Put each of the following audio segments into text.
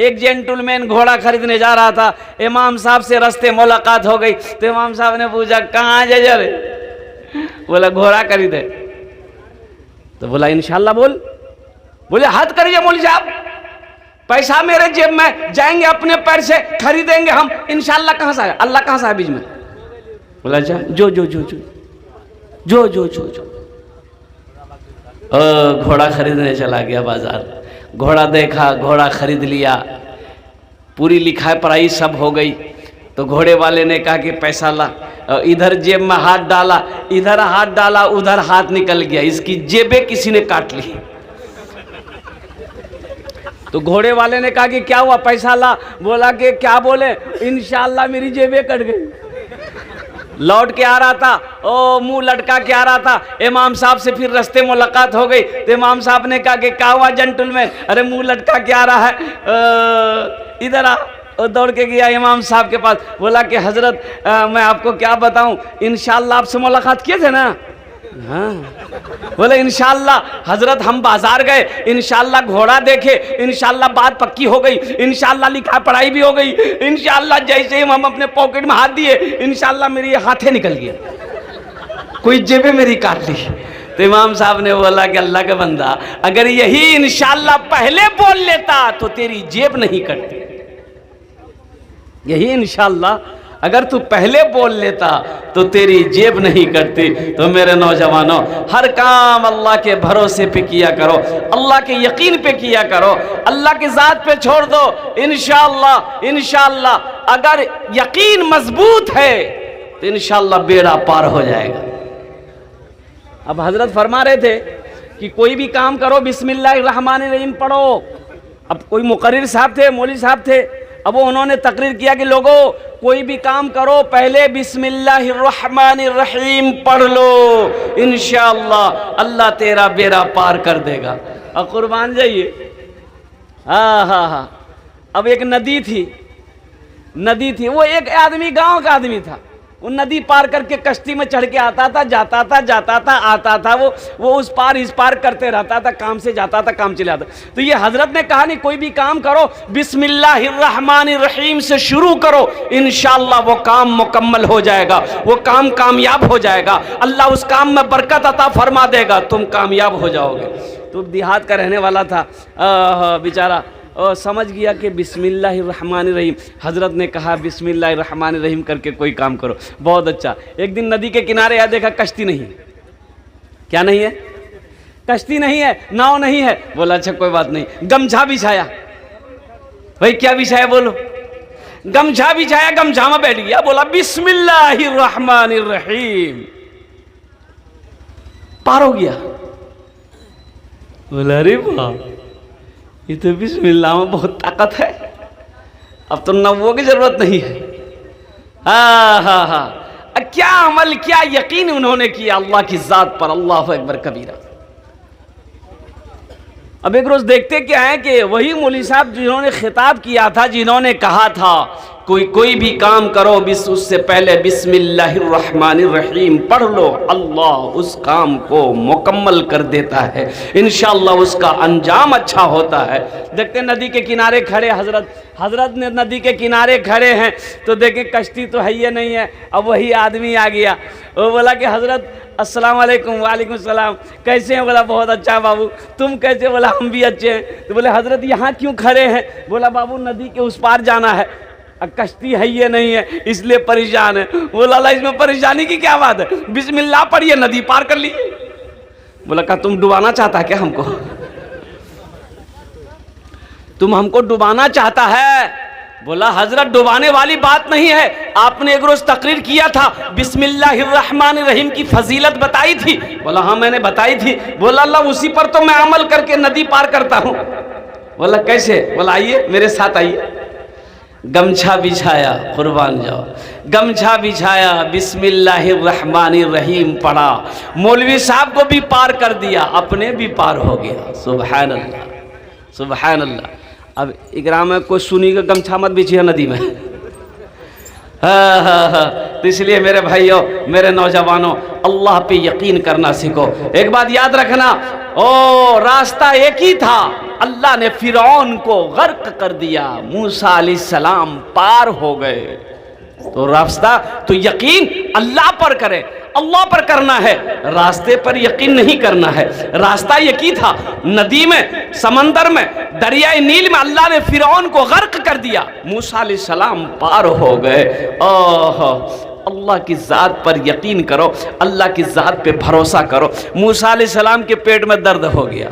एक जेंटलमैन घोड़ा खरीदने जा रहा था, इमाम साहब से रास्ते मुलाकात हो गई तो इमाम साहब ने पूछा कहाँ जा रहे? बोला घोड़ा खरीदे। तो बोला इंशाल्लाह बोल। बोले हद करिए मौलवी साहब, पैसा मेरे जेब में, जाएंगे अपने पैर से खरीदेंगे हम, इंशाल्लाह कहाँ से आया? अल्लाह कहाँ से आया बीच में? बोला अच्छा जो जो जो जो जो जो जो जो घोड़ा खरीदने चला गया बाजार। घोड़ा देखा, घोड़ा खरीद लिया, पूरी लिखाई पढ़ाई सब हो गई। तो घोड़े वाले ने कहा कि पैसा ला। इधर जेब में हाथ डाला, इधर हाथ डाला, उधर हाथ निकल गया, इसकी जेबें किसी ने काट ली। तो घोड़े वाले ने कहा कि क्या हुआ, पैसा ला। बोला कि क्या बोले? इंशाल्लाह मेरी जेबें कट गई। लौट के आ रहा था, ओ मुंह लटका के आ रहा था, इमाम साहब से फिर रास्ते मुलाकात हो गई। तो इमाम साहब ने कहा कि क्या हुआ जेंटलमैन? अरे मुंह लटका के आ रहा है, इधर आ। और दौड़ के गया इमाम साहब के पास। बोला कि हजरत मैं आपको क्या बताऊं, इंशाल्लाह आपसे मुलाकात किए थे ना? हाँ। बोले इंशाल्लाह हजरत हम बाजार गए, इंशाल्लाह घोड़ा देखे, इंशाल्लाह बात पक्की हो गई, इंशाल्लाह लिखा पढ़ाई भी हो गई, इंशाल्लाह जैसे ही हम अपने पॉकेट में हाथ दिए, इंशाल्लाह मेरी हाथे निकल गया, कोई जेबें मेरी काट ली। तो इमाम साहब ने बोला कि अल्लाह का बंदा, अगर यही इंशाल्लाह पहले बोल लेता तो तेरी जेब नहीं कटती। यही इंशाल्लाह अगर तू पहले बोल लेता तो तेरी जेब नहीं कटती। तो मेरे नौजवानों, हर काम अल्लाह के भरोसे पे किया करो, अल्लाह के यकीन पे किया करो, अल्लाह की ज़ात पे छोड़ दो। इंशाअल्लाह इंशाअल्लाह अगर यकीन मजबूत है तो इंशाअल्लाह बेड़ा पार हो जाएगा। अब हजरत फरमा रहे थे कि कोई भी काम करो बिस्मिल्लाहिर्रहमानिर्रहीम पढ़ो। अब कोई मुकर्रिर साहब थे, मौलवी साहब थे, अब वो उन्होंने तकरीर किया कि लोगों कोई भी काम करो पहले बिस्मिल्लाहिर्रहमानिर्रहीम पढ़ लो, इंशाअल्लाह अल्लाह तेरा बेड़ा पार कर देगा। और कुर्बान जाइए, हाँ हाँ हाँ। अब एक नदी थी, वो एक आदमी गांव का आदमी था, वो नदी पार करके कश्ती में चढ़ के आता था, जाता था आता था, वो उस पार इस पार करते रहता था, काम से जाता था, काम चले आता। तो ये हजरत ने कहा नहीं कोई भी काम करो बिस्मिल्लाहिर्रहमानिर्रहीम से शुरू करो, इंशाअल्लाह वो काम मुकम्मल हो जाएगा, वो काम कामयाब हो जाएगा, अल्लाह उस काम में बरकत अता फरमा देगा, तुम कामयाब हो जाओगे। तो देहात का रहने वाला था बेचारा, और समझ गया कि बिस्मिल्लाहिर्रहमानिर्रहीम, हज़रत ने कहा बिस्मिल्लाहिर्रहमानिर्रहीम करके कोई काम करो, बहुत अच्छा। एक दिन नदी के किनारे आया, देखा कश्ती नहीं है। क्या नहीं है? कश्ती नहीं है, नाव नहीं है। बोला अच्छा कोई बात नहीं, गमछा बिछाया। भाई क्या बिछाया? बोलो। गमछा बिछाया, गमछा में बैठ गया, बोला बिस्मिल्लाहिर्रहमानिर्रहीम, पार हो गया। बोला अरे वाह, ये तो बिस्मिल्लाह में बहुत ताकत है, अब तो नव्वों की जरूरत नहीं है। हाँ हाँ हाँ, क्या अमल, क्या यकीन उन्होंने किया अल्लाह की जात पर, अल्लाह अकबर कबीरा। अब एक रोज देखते क्या है कि वही मौलवी साहब जिन्होंने खिताब किया था, जिन्होंने कहा था कोई भी काम करो उससे पहले बिस्मिल्लाहिर्रहमानिर्रहीम पढ़ लो, अल्लाह उस काम को मुकम्मल कर देता है, इंशाअल्लाह उसका अंजाम अच्छा होता है। देखते नदी के किनारे खड़े हजरत ने नदी के किनारे खड़े हैं, तो देखे कश्ती तो है ही नहीं है। अब वही आदमी आ गया, वो बोला कि हजरत अस्सलाम वालेकुम। वालेकुम सलाम, कैसे हैं? बोला बहुत अच्छा बाबू, तुम कैसे? बोला हम भी अच्छे हैं। तो बोले हजरत यहाँ क्यों खड़े हैं? बोला बाबू नदी के उस पार जाना है, कश्ती है ये नहीं है इसलिए परेशान है। बोला अल्लाह इसमें परेशानी की क्या बात है, बिस्मिल्लाह पढ़िए नदी पार कर लीजिए। बोला क्या तुम डुबाना चाहता है क्या हमको? तुम हमको डुबाना चाहता है? बोला हजरत डुबाने वाली बात नहीं है, आपने एक रोज तकरीर किया था, बिस्मिल्लाहिर्रहमानिर्रहीम की फजीलत बताई थी। बोला हाँ मैंने बताई थी। बोला अल्लाह उसी पर तो मैं अमल करके नदी पार करता हूँ। बोला कैसे? बोला आइए मेरे साथ आइए। गमछा बिछाया, कुर्बान जाओ, गमछा बिछाया, बिस्मिल्लाहिर्रहमानिर्रहीम पढ़ा, मौलवी साहब को भी पार कर दिया, अपने भी पार हो गया। सुभान अल्लाह सुभान अल्लाह। अब इकराम में कोई सुनी का गमछा मत बिछिए नदी में। हाँ हाँ हाँ, तो इसलिए मेरे भाइयों मेरे नौजवानों, अल्लाह पे यकीन करना सीखो। एक बात याद रखना, ओ रास्ता एक ही था, अल्लाह ने फिरौन को गर्क कर दिया, मूसा अलैहिस्सलाम पार हो गए। तो रास्ता तो यकीन अल्लाह पर करे, अल्लाह पर करना है, रास्ते पर यकीन नहीं करना है। रास्ता एक ही था, नदी में, समंदर में, दरियाए नील में अल्लाह ने फिरौन को गर्क कर दिया, मूसा अलैहिस्सलाम पार हो गए। ओह, अल्लाह की ज़ात पर यकीन करो, अल्लाह की ज़ात पे भरोसा करो। मूसा अलैहिस्सलाम के पेट में दर्द हो गया,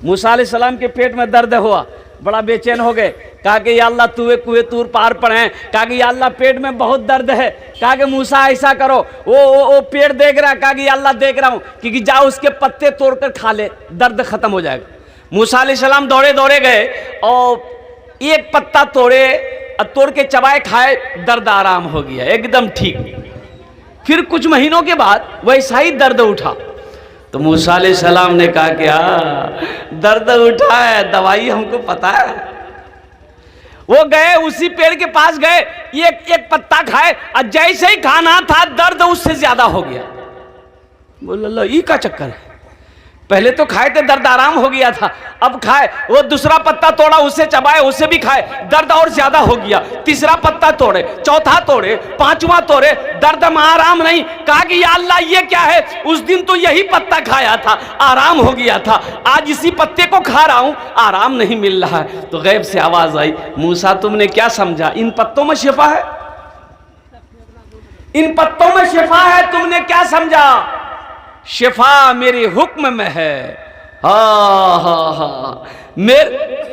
मूसा अलैहिस्सलाम के पेट में दर्द हुआ, बड़ा बेचैन हो गए। कहा कि या अल्लाह तूए कुए तूर पार पर हैं। कहा कि या अल्लाह पेट में बहुत दर्द है। कहा कि मूसा ऐसा करो, वो पेड़ देख रहा, कहा कि या अल्लाह देख रहा हूँ, क्योंकि जाओ उसके पत्ते तोड़कर खा ले, दर्द खत्म हो जाएगा। मूसा अलैहिस्सलाम दौड़े दौड़े गए और एक पत्ता तोड़े, तोड़ के चबाए खाए, दर्द आराम हो गया, एकदम ठीक। फिर कुछ महीनों के बाद वैसा ही दर्द उठा, तो मूसा अलैहिस्सलाम ने कहा कि हाँ दर्द उठा है, दवाई हमको पता है। वो गए उसी पेड़ के पास गए, एक पत्ता खाए, और जैसे ही खाना था दर्द उससे ज्यादा हो गया। बोल लो ये का चक्कर है, पहले तो खाए थे दर्द आराम हो गया था, अब खाए, वो दूसरा पत्ता तोड़ा, उससे चबाए, उससे भी खाए, दर्द और ज्यादा हो गया। तीसरा पत्ता तोड़े, चौथा तोड़े, पांचवा तोड़े, दर्द में आराम नहीं। कहा कि या अल्लाह ये क्या है, उस दिन तो यही पत्ता खाया था, आराम हो गया था, आज इसी पत्ते को खा रहा हूं, आराम नहीं मिल रहा है। तो गैब से आवाज आई, मूसा तुमने क्या समझा, इन पत्तों में शिफा है, इन पत्तों में शिफा है, तुमने क्या समझा? शिफा मेरे हुक्म में है। हा,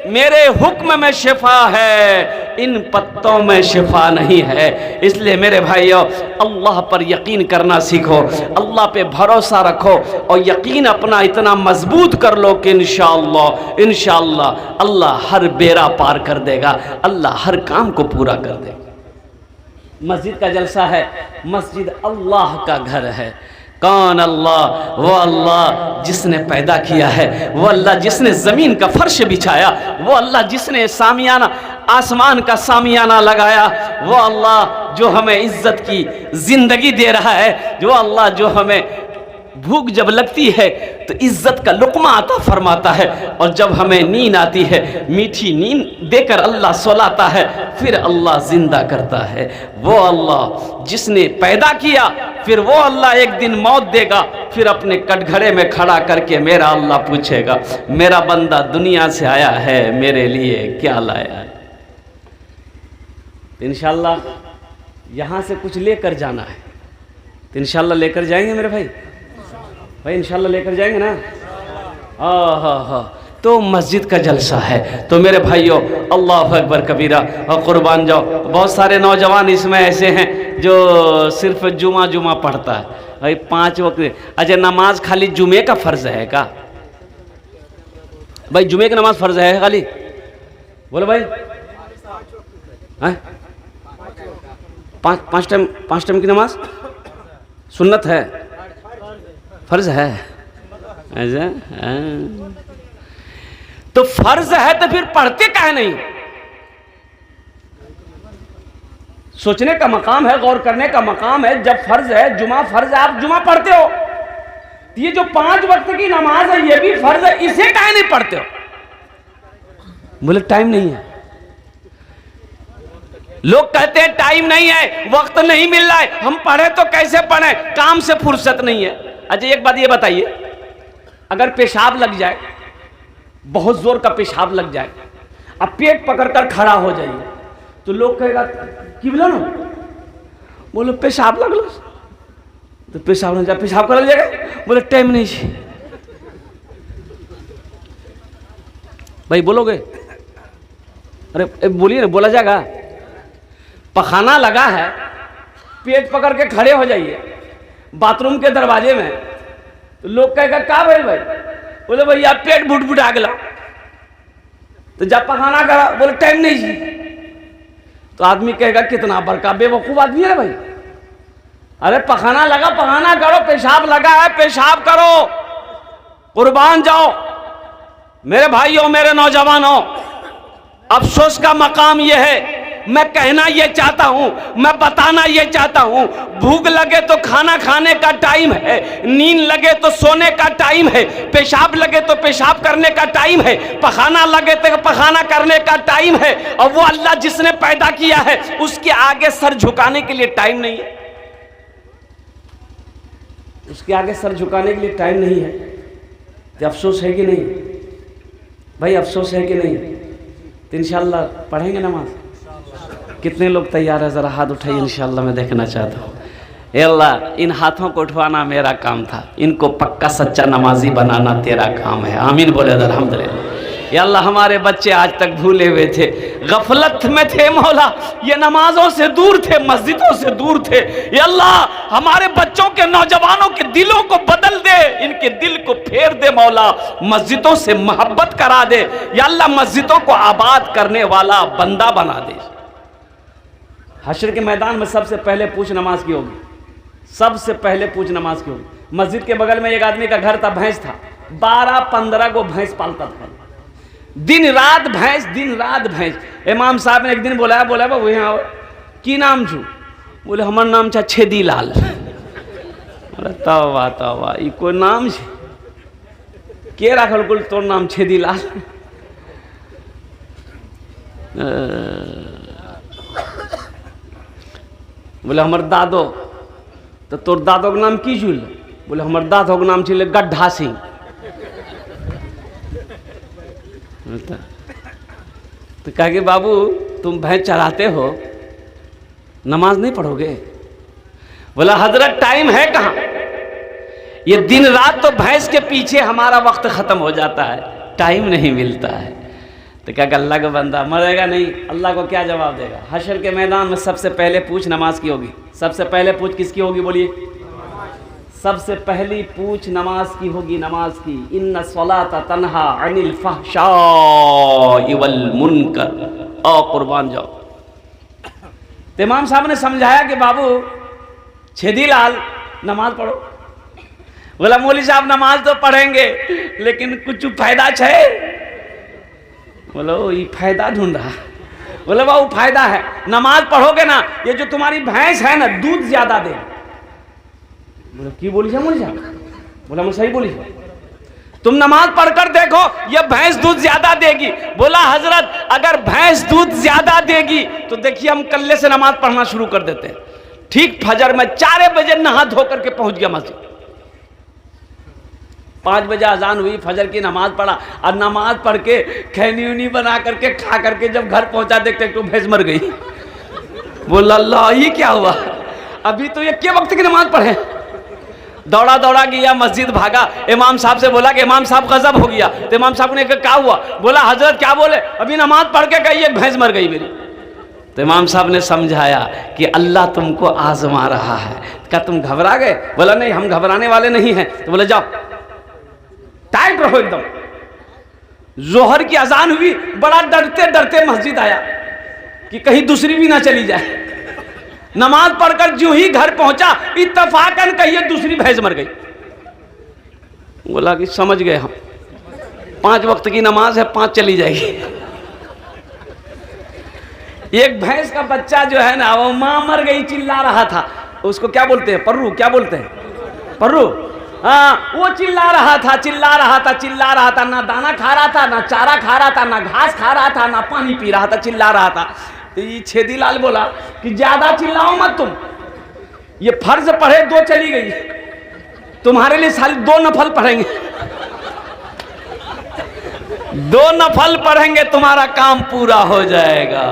मेरे हुक्म में शिफा है, इन पत्तों में शिफा नहीं है। इसलिए मेरे भाइयों, अल्लाह पर यकीन करना सीखो, अल्लाह पे भरोसा रखो, और यकीन अपना इतना मजबूत कर लो कि इंशाअल्लाह अल्लाह हर बेड़ा पार कर देगा, अल्लाह हर काम को पूरा कर देगा। मस्जिद का जलसा है, मस्जिद अल्लाह का घर है। कौन अल्लाह? वो अल्लाह जिसने पैदा किया है, वो अल्लाह जिसने ज़मीन का फर्श बिछाया, वो अल्लाह जिसने सामियाना, आसमान का सामियाना लगाया, वो अल्लाह जो हमें इज्जत की ज़िंदगी दे रहा है, जो अल्लाह जो हमें भूख जब लगती है तो इज्जत का लुक़मा अता फरमाता है, और जब हमें नींद आती है मीठी नींद देकर अल्लाह सुलाता है, फिर अल्लाह जिंदा करता है। वो अल्लाह जिसने पैदा किया, फिर वो अल्लाह एक दिन मौत देगा, फिर अपने कटघरे में खड़ा करके मेरा अल्लाह पूछेगा, मेरा बंदा दुनिया से आया है, मेरे लिए क्या लाया है? इंशाअल्लाह यहाँ से कुछ लेकर जाना है, तो इंशाअल्लाह लेकर जाएंगे मेरे भाई इंशाअल्लाह लेकर जाएंगे ना। हाँ, तो मस्जिद का जलसा है। तो मेरे भाइयों, अल्लाह अकबर कबीरा और कुर्बान जाओ। बहुत सारे नौजवान इसमें ऐसे हैं जो सिर्फ जुमा पढ़ता है भाई, 5 वक्त। अच्छा, नमाज खाली जुमे का फ़र्ज़ है क्या भाई? जुमे की नमाज फ़र्ज़ है खाली? बोलो भाई, हैं? 5 टाइम की नमाज सुन्नत है, फ़र्ज़ है। ऐसा तो फ़र्ज़ है तो फिर पढ़ते काहे नहीं? सोचने का मकाम है, गौर करने का मकाम है। जब फ़र्ज़ है, जुमा फ़र्ज़ है, आप जुमा पढ़ते हो, तो ये जो 5 वक्त की नमाज है ये भी फ़र्ज़ है, इसे काहे नहीं पढ़ते हो? बोले टाइम नहीं है। लोग कहते हैं टाइम नहीं है, वक्त नहीं मिल रहा है, हम पढ़े तो कैसे पढ़े, काम से फुर्सत नहीं है। अच्छा, एक बात ये बताइए, अगर पेशाब लग जाए, बहुत जोर का पेशाब लग जाए, अब पेट पकड़कर खड़ा हो जाइए, तो लोग कहेगा कि बोलो ना, बोलो पेशाब लग लो, तो पेशाब लग जाए, पेशाब कर लग जाएगा, बोले टाइम नहीं है। भाई बोलोगे? अरे बोलिए ना, बोला जाएगा। पखाना लगा है, पेट पकड़ के खड़े हो जाइए बाथरूम के दरवाजे में, तो लोग कहेगा क्या भाई? बोले भैया पेट बुट आ गया, तो जब पखाना करा, बोले टाइम नहीं जी, तो आदमी कहेगा कितना बड़का बेवकूफ आदमी है भाई। अरे पखाना लगा, पखाना करो, पेशाब लगा है, पेशाब करो, कुर्बान जाओ। मेरे भाइयों, मेरे नौजवानों, अफसोस का मकाम यह है, मैं कहना ये चाहता हूं, मैं बताना ये चाहता हूं, भूख लगे तो खाना खाने का टाइम है, नींद लगे तो सोने का टाइम है, पेशाब लगे तो पेशाब करने का टाइम है, पखाना लगे तो पखाना करने का टाइम है। और वो अल्लाह जिसने पैदा किया है उसके आगे सर झुकाने के लिए टाइम नहीं है, उसके आगे सर झुकाने के लिए टाइम नहीं है। तो अफसोस है कि नहीं भाई, अफसोस है कि नहीं? तो इंशाअल्लाह पढ़ेंगे नमाज। कितने लोग तैयार है? ज़रा हाथ उठाइए, इंशाअल्लाह मैं देखना चाहता हूँ। ए अल्लाह, इन हाथों को उठवाना मेरा काम था, इनको पक्का सच्चा नमाजी बनाना तेरा काम है। आमीन बोले अल्हम्दुलिल्लाह। या अल्लाह, हमारे बच्चे आज तक भूले हुए थे, गफलत में थे मौला, ये नमाजों से दूर थे, मस्जिदों से दूर थे। या अल्लाह, हमारे बच्चों के, नौजवानों के दिलों को बदल दे, इनके दिल को फेर दे मौला, मस्जिदों से मोहब्बत करा दे। या अल्लाह, मस्जिदों को आबाद करने वाला बंदा बना दे। हश्र के मैदान में सबसे पहले पूछ नमाज की होगी, सबसे पहले पूछ नमाज की होगी। मस्जिद के बगल में एक आदमी का घर था, भैंस था, 12-15 को भैंस पालता था, दिन रात भैंस, दिन रात भैंस। इमाम साहब ने एक दिन बोलाया, बोला बाबू यहाँ की नाम छू? बोले हमार नाम छा छेदी लाल। तवा तवा, ई कोई नाम छे? के राखल कुल तोर नाम छेदी लाल? बोले हमर दादो। तो तोर दादो के नाम की छूल? बोले हमर दादो के नाम छे गड्ढा सिंह। तो कहा कि बाबू तुम भैंस चराते हो, नमाज नहीं पढ़ोगे? बोला हजरत टाइम है कहाँ, ये दिन रात तो भैंस के पीछे हमारा वक्त खत्म हो जाता है, टाइम नहीं मिलता है। तो क्या अल्लाह का बंदा मरेगा नहीं, अल्लाह को क्या जवाब देगा? हश्र के मैदान में सबसे पहले पूछ नमाज की होगी। सबसे पहले पूछ किसकी होगी? बोलिए। सबसे पहली पूछ नमाज की होगी, नमाज की। इन्ना सलाता तन्हा अनिल फहशाई वल मुनकर। और कुर्बान जाओ। तो इमाम साहब ने समझाया कि बाबू छेदी लाल नमाज पढ़ो। बोला मौली साहब नमाज तो पढ़ेंगे लेकिन कुछ फायदा है? बोलो ये फायदा ढूंढ रहा। बोले बाबू फायदा है, नमाज पढ़ोगे ना, ये जो तुम्हारी भैंस है ना दूध ज्यादा दे। बोले की बोली है मुझे? बोला मैं सही बोली है, तुम नमाज पढ़कर देखो ये भैंस दूध ज्यादा देगी। बोला हजरत अगर भैंस दूध ज्यादा देगी तो देखिए हम कल्ले से नमाज पढ़ना शुरू कर देते हैं। ठीक फजर में 4 बजे नहा धो करके पहुंच गया मस्जिद। 5 बजे अजान हुई, फजर की नमाज पढ़ा और नमाज पढ़ के खैनी उनी बना करके खा करके जब घर पहुंचा देखते तो भैंस मर गई। बोला अल्लाह ये क्या हुआ, अभी तो ये क्या वक्त की नमाज पढ़े। दौड़ा दौड़ा गया मस्जिद, भागा, इमाम साहब से बोला कि इमाम साहब गजब हो गया। तो इमाम साहब ने कहा क्या हुआ? बोला हजरत क्या बोले, अभी नमाज पढ़ के गई एक भैंस मर गई मेरी। तो इमाम साहब ने समझाया कि अल्लाह तुमको आजमा रहा है। क्या तुम घबरा गए? बोला नहीं हम घबराने वाले नहीं हैं। तो बोले जाओ टाइट रहो एकदम। जोहर की अजान हुई, बड़ा डरते डरते मस्जिद आया कि कहीं दूसरी भी ना चली जाए। नमाज पढ़कर जो ही घर पहुंचा इत्तफाकन कहिए दूसरी भैंस मर गई। बोला कि समझ गए हम, 5 वक्त की नमाज है, 5 चली जाएगी। एक भैंस का बच्चा जो है ना वो मां मर गई चिल्ला रहा था, उसको क्या बोलते हैं? पर्रू। क्या बोलते हैं? पर्रू। हाँ, वो चिल्ला रहा था, चिल्ला रहा था, चिल्ला रहा था, ना दाना खा रहा था, ना चारा खा रहा था, ना घास खा रहा था, ना पानी पी रहा था, चिल्ला रहा था। तो ये छेदी लाल बोला कि ज्यादा चिल्लाओ मत तुम, ये फर्ज पढ़े 2 चली गई, तुम्हारे लिए साली 2 नफल पढ़ेंगे, 2 नफल पढ़ेंगे तुम्हारा काम पूरा हो जाएगा।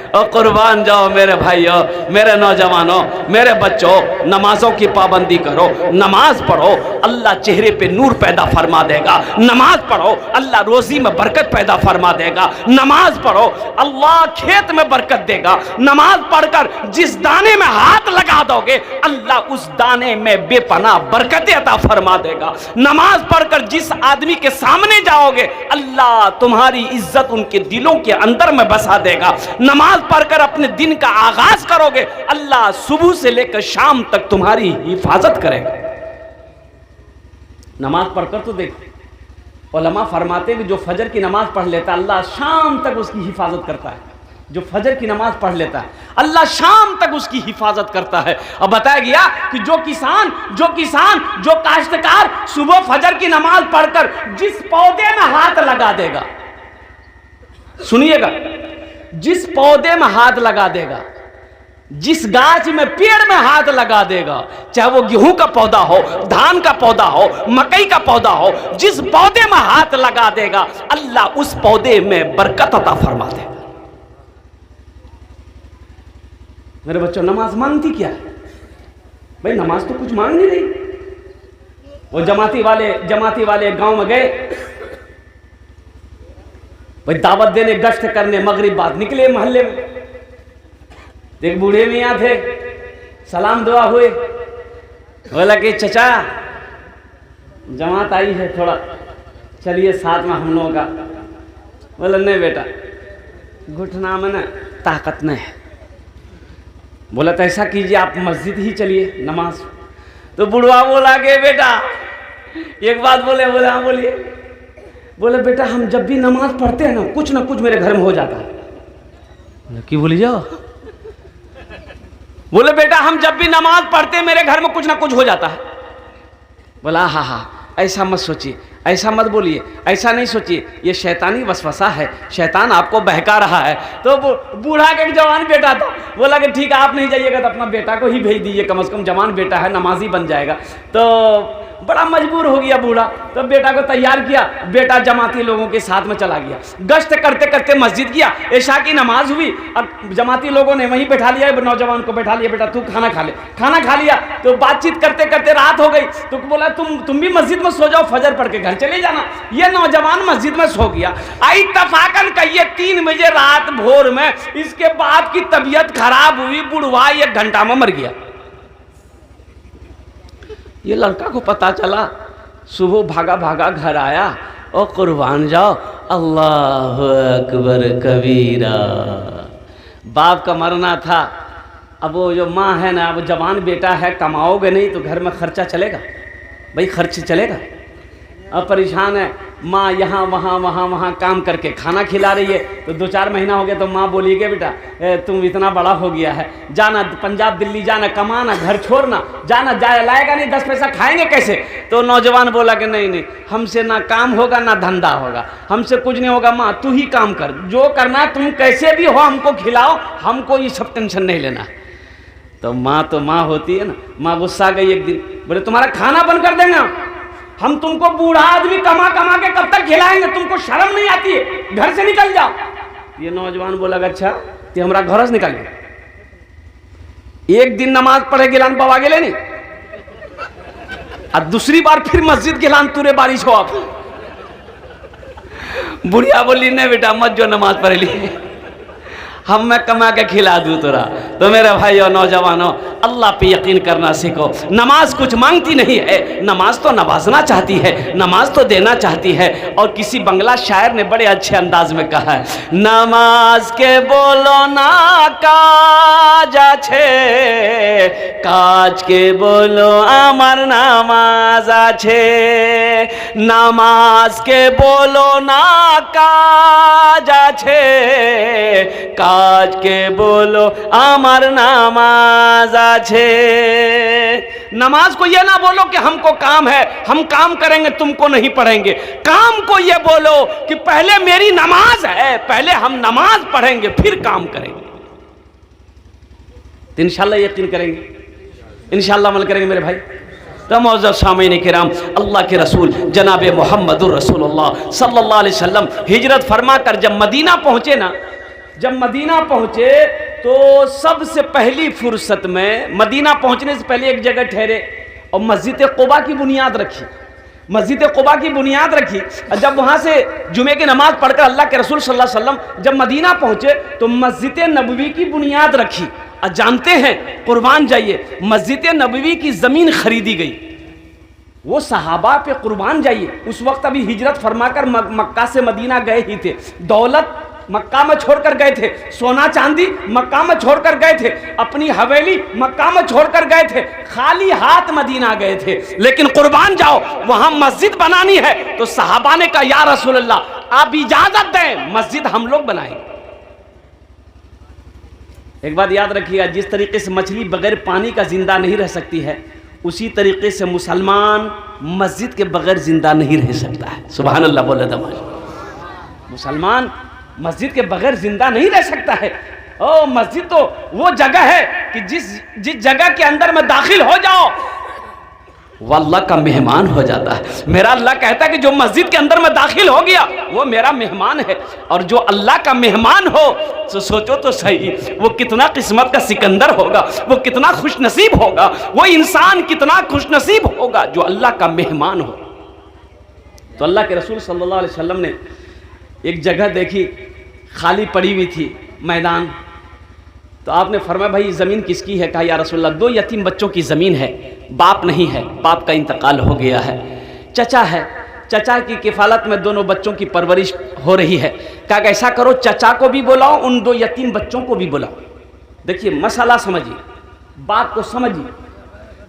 और कुर्बान जाओ मेरे भाइयों, मेरे नौजवानों, मेरे बच्चों, नमाजों की पाबंदी करो, नमाज पढ़ो, अल्लाह चेहरे पे नूर पैदा फरमा देगा। नमाज पढ़ो, अल्लाह रोजी में बरकत पैदा फरमा देगा। नमाज पढ़ो, अल्लाह खेत में बरकत देगा। नमाज पढ़कर जिस दाने में हाथ लगा दोगे अल्लाह उस दाने में बेपनाह बरकतें अता फरमा देगा। नमाज पढ़कर जिस आदमी के सामने जाओगे अल्लाह तुम्हारी इज्जत उनके दिलों के अंदर में बसा देगा। नमाज पढ़कर अपने दिन का आगाज करोगे अल्लाह सुबह से लेकर शाम तक तुम्हारी हिफाजत करेगा। नमाज पढ़कर तो देख, उलमा फरमाते कि जो फजर की नमाज पढ़ लेता अल्लाह शाम तक उसकी हिफाजत करता है। जो फजर की नमाज पढ़ लेता है, अल्लाह शाम तक उसकी हिफाजत करता है। अब बताया गया कि जो काश्तकार सुबह फजर की नमाज पढ़कर जिस पौधे में हाथ लगा देगा, सुनिएगा, जिस पौधे में हाथ लगा देगा, जिस गाछ में पेड़ में हाथ लगा देगा, चाहे वो गेहूं का पौधा हो, धान का पौधा हो, मकई का पौधा हो, जिस पौधे में हाथ लगा देगा अल्लाह उस पौधे में बरकत अता फरमा देगा। मेरे बच्चों, नमाज मांगती क्या है भाई? नमाज तो कुछ मांग नहीं रही। वो जमाती वाले गांव में गए भाई, दावत देने, गश्त करने, मगरिब बाद निकले मोहल्ले में। एक बूढ़े मियाँ थे, सलाम दुआ हुए, बोला कि चचा जमात आई है, थोड़ा चलिए साथ में हम लोगों का। बोला नहीं बेटा, घुटना में ना ताकत नहीं है। बोला तो ऐसा कीजिए, आप मस्जिद ही चलिए नमाज। तो बुढ़वा बोला कि बेटा, एक बात बोले हाँ बोलिए। बोले बेटा, हम जब भी नमाज पढ़ते हैं ना कुछ मेरे घर में हो जाता है। क्यों बोली जाओ? बोले बेटा, हम जब भी नमाज पढ़ते मेरे घर में कुछ ना कुछ हो जाता है। बोला हाँ, ऐसा मत सोचिए, ऐसा मत बोलिए, ऐसा नहीं सोचिए, ये शैतानी वसवसा है, शैतान आपको बहका रहा है। तो बूढ़ा का एक जवान बेटा था, बोला कि ठीक है, आप नहीं जाइएगा तो अपना बेटा को ही भेज दीजिए, कम से कम जवान बेटा है, नमाजी बन जाएगा। तो बड़ा मजबूर हो गया बूढ़ा, तो बेटा को तैयार किया, बेटा जमाती लोगों के साथ में चला गया। गश्त करते करते मस्जिद गया, इशा की नमाज हुई, अब जमाती लोगों ने वहीं बैठा लिया, नौजवान को बैठा लिया, बेटा तू खाना खा ले। खाना खा लिया तो बातचीत करते करते रात हो गई, तो बोला तुम भी मस्जिद में सो जाओ, फजर पढ़ के घर चले जाना। ये नौजवान मस्जिद में सो गया। आई तफाकन कहिए 3 बजे रात भोर में इसके बाप की तबीयत खराब हुई, बुढ़वा 1 घंटा में मर गया। ये लड़का को पता चला, सुबह भागा घर आया, और कुर्बान जाओ, अल्लाह अकबर कबीरा। बाप का मरना था, अब वो जो माँ है ना, वो जवान बेटा है, कमाओगे नहीं तो घर में खर्चा चलेगा भाई, खर्च चलेगा। अब परेशान है, माँ यहाँ वहाँ काम करके खाना खिला रही है। तो 2-4 महीना हो गया तो माँ बोली कि बेटा तुम इतना बड़ा हो गया है, जाना पंजाब दिल्ली जाना, कमाना, घर छोड़ना, जाना, लाएगा नहीं, 10 पैसा खाएंगे कैसे? तो नौजवान बोला कि नहीं, हमसे ना काम होगा ना धंधा होगा, हमसे कुछ नहीं होगा, माँ तू ही काम कर, जो करना तुम कैसे भी हो हमको खिलाओ, हमको ये सब टेंशन नहीं लेना। तो माँ होती है ना, माँ गुस्सा गई एक दिन, बोले तुम्हारा खाना बंद कर देंगे हम, तुमको बूढ़ा आदमी कमा के कब तक खिलाएंगे, तुमको शर्म नहीं आती है, घर से निकल जाओ। ये नौजवान बोला अच्छा तो हमारा घर से निकल गया। एक दिन नमाज पढ़े गिलान पवा गेले नहीं, और दूसरी बार फिर मस्जिद गिलान तुरे बारिश हो। आप बुढ़िया बोली नहीं बेटा मत जो नमाज पढ़ ली, हम मैं कमा के खिला दूँ तोरा। तो मेरे भाई और नौजवानों, अल्लाह पे यकीन करना सीखो। नमाज कुछ मांगती नहीं है, नमाज तो नवाजना चाहती है, नमाज तो देना चाहती है। और किसी बंगला शायर ने बड़े अच्छे अंदाज में कहा है, नमाज के बोलो ना काज आछे, काज के बोलो आमार नामाज आछे, नमाज के बोलो ना काज आछे, काज के बोलो आमार नामाज आछे। नमाज को ये ना बोलो कि हमको काम है, हम काम करेंगे, तुमको नहीं पढ़ेंगे। काम को ये बोलो कि पहले मेरी नमाज है, पहले हम नमाज पढ़ेंगे फिर काम करेंगे। तो इंशाल्लाह यकीन करेंगे, इंशाल्लाह अमल करेंगे मेरे भाई। तो मौजूद सामीन किराम, अल्लाह के रसूल जनाब मोहम्मदुर रसूलुल्लाह सल्लल्लाहु अलैहि वसल्लम हिजरत फरमा कर जब मदीना पहुंचे ना, जब मदीना पहुंचे तो सबसे पहली फुर्सत में, मदीना पहुंचने से पहले एक जगह ठहरे और मस्जिद क़ुबा की बुनियाद रखी, मस्जिद क़ुबा की बुनियाद रखी। और जब वहाँ से जुमे की नमाज पढ़कर अल्लाह के रसूल सल्लल्लाहु अलैहि वसल्लम जब मदीना पहुँचे तो मस्जिद नबवी की बुनियाद रखी। और जानते हैं, कुर्बान जाइए, मस्जिद नबवी की ज़मीन खरीदी गई, वो सहाबा पे कुर्बान जाइए। उस वक्त अभी हिजरत फरमाकर मक्का से मदीना गए ही थे, दौलत मक्का में छोड़कर गए थे, सोना चांदी मक्का में छोड़कर गए थे, अपनी हवेली मक्का में छोड़कर गए थे, खाली हाथ मदीना गए थे। लेकिन कुर्बान जाओ, वहां मस्जिद बनानी है तो सहाबा ने कहा या रसूल अल्लाह आप इजाजत दें, मस्जिद हम लोग बनाएंगे। एक बात याद रखिएगा, जिस तरीके से मछली बगैर पानी का जिंदा नहीं रह सकती है, उसी तरीके से मुसलमान मस्जिद के बगैर जिंदा नहीं रह सकता है। सुभान अल्लाह बोले दमाज। मुसलमान मस्जिद के बगैर जिंदा नहीं रह सकता है। ओ मस्जिद तो वो जगह है कि जिस जगह के अंदर में दाखिल हो जाओ वो अल्लाह का मेहमान हो जाता है। मेरा अल्लाह कहता है कि जो मस्जिद के अंदर में दाखिल हो गया वो मेरा मेहमान है। और जो अल्लाह का मेहमान हो तो सोचो तो सही, वो कितना किस्मत का सिकंदर होगा, वो कितना खुशनसीब होगा, वो इंसान कितना खुशनसीब होगा जो अल्लाह का मेहमान हो। तो अल्लाह के रसूल सल्लल्लाहु अलैहि वसल्लम ने एक जगह देखी, खाली पड़ी हुई थी मैदान। तो आपने फरमाया भाई ज़मीन किसकी है? कहा या रसूलल्लाह 2 यतीम बच्चों की ज़मीन है, बाप नहीं है, बाप का इंतकाल हो गया है, चचा है, चचा की किफ़ालत में दोनों बच्चों की परवरिश हो रही है। कहा ऐसा करो चचा को भी बुलाओ, उन 2 यतीम बच्चों को भी बुलाओ। देखिए मसला समझिए, बात को समझिए।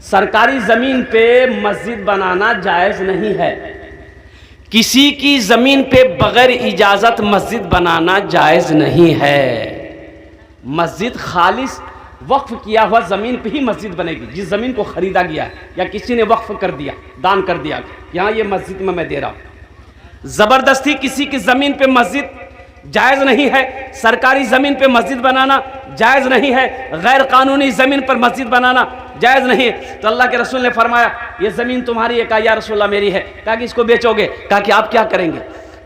सरकारी ज़मीन पे मस्जिद बनाना जायज़ नहीं है। किसी की ज़मीन पे बगैर इजाज़त मस्जिद बनाना जायज़ नहीं है। मस्जिद खालिस वक्फ किया हुआ ज़मीन पे ही मस्जिद बनेगी। जिस ज़मीन को ख़रीदा गया है या किसी ने वक्फ कर दिया, दान कर दिया, यहाँ ये मस्जिद में मैं दे रहा हूँ। ज़बरदस्ती किसी की ज़मीन पे मस्जिद जायज़ नहीं है। सरकारी ज़मीन पे मस्जिद बनाना जायज़ नहीं है। गैर कानूनी ज़मीन पर मस्जिद बनाना जायज़ नहीं है। तो अल्लाह के रसूल ने फरमाया ये ज़मीन तुम्हारी है? कहा या रसूलल्लाह मेरी है। कहा कि इसको बेचोगे? कहा कि आप क्या करेंगे?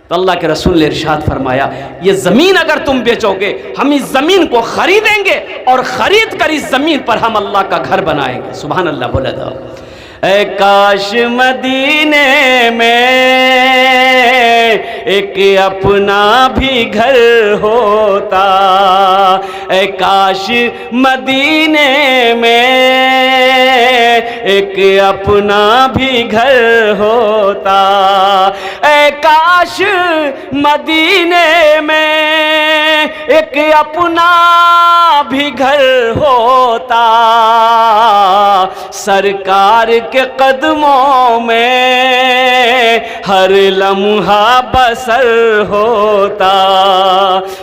तो अल्लाह के रसूल ने इरशाद फरमाया ये ज़मीन अगर तुम बेचोगे, हम इस ज़मीन को खरीदेंगे और ख़रीद कर इस ज़मीन पर हम अल्लाह का घर बनाएंगे। सुभान अल्लाह बोला था। ऐ काश मदीने में एक अपना भी घर होता, ऐ काश मदीने में एक अपना भी घर होता, ऐ काश मदीने में एक अपना भी घर होता, सरकार के कदमों में हर लम्हा बसर होता,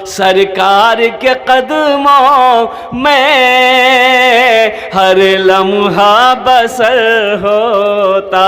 सरकार के कदमों में हर लम्हा बसर होता।